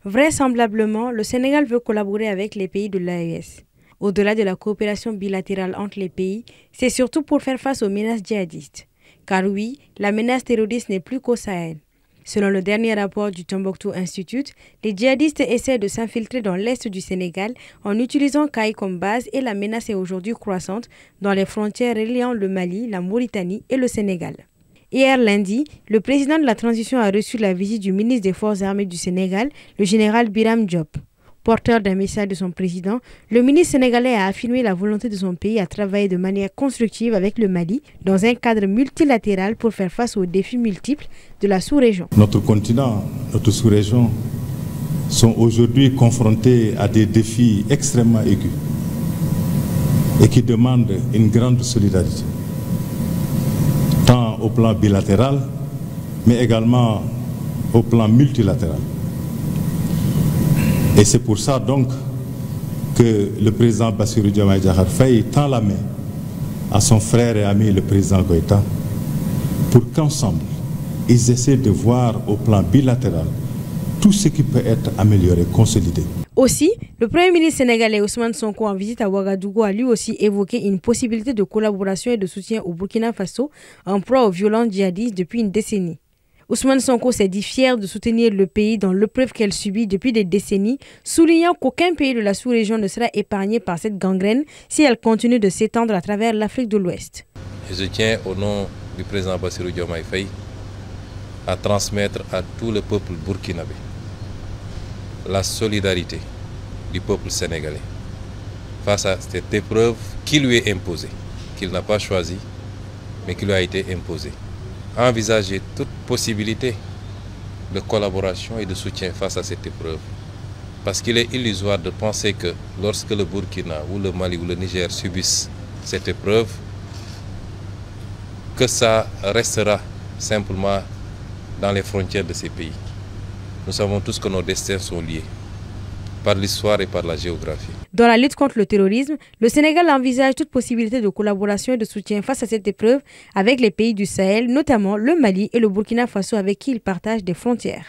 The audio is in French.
Vraisemblablement, le Sénégal veut collaborer avec les pays de l'AES. Au-delà de la coopération bilatérale entre les pays, c'est surtout pour faire face aux menaces djihadistes. Car oui, la menace terroriste n'est plus qu'au Sahel. Selon le dernier rapport du Tombouctou Institute, les djihadistes essaient de s'infiltrer dans l'est du Sénégal en utilisant Kaï comme base et la menace est aujourd'hui croissante dans les frontières reliant le Mali, la Mauritanie et le Sénégal. Hier lundi, le président de la transition a reçu la visite du ministre des Forces armées du Sénégal, le général Biram Diop. Porteur d'un message de son président, le ministre sénégalais a affirmé la volonté de son pays à travailler de manière constructive avec le Mali dans un cadre multilatéral pour faire face aux défis multiples de la sous-région. Notre continent, notre sous-région sont aujourd'hui confrontés à des défis extrêmement aigus et qui demandent une grande solidarité, tant au plan bilatéral, mais également au plan multilatéral. Et c'est pour ça donc que le président Bassirou Diomaye Diakhar Faye tend la main à son frère et ami le président Goïta pour qu'ensemble, ils essaient de voir au plan bilatéral tout ce qui peut être amélioré, consolidé. Aussi, le Premier ministre sénégalais Ousmane Sonko en visite à Ouagadougou a lui aussi évoqué une possibilité de collaboration et de soutien au Burkina Faso en proie aux violences djihadistes depuis une décennie. Ousmane Sonko s'est dit fier de soutenir le pays dans l'épreuve qu'elle subit depuis des décennies, soulignant qu'aucun pays de la sous-région ne sera épargné par cette gangrène si elle continue de s'étendre à travers l'Afrique de l'Ouest. Je tiens au nom du président Bassirou Diomaye Faye à transmettre à tout le peuple burkinabé la solidarité du peuple sénégalais face à cette épreuve qui lui est imposée, qu'il n'a pas choisie, mais qui lui a été imposée. Envisager toute possibilité de collaboration et de soutien face à cette épreuve. Parce qu'il est illusoire de penser que lorsque le Burkina ou le Mali ou le Niger subissent cette épreuve, que ça restera simplement dans les frontières de ces pays. Nous savons tous que nos destins sont liés par l'histoire et par la géographie. Dans la lutte contre le terrorisme, le Sénégal envisage toute possibilité de collaboration et de soutien face à cette épreuve avec les pays du Sahel, notamment le Mali et le Burkina Faso avec qui il partage des frontières.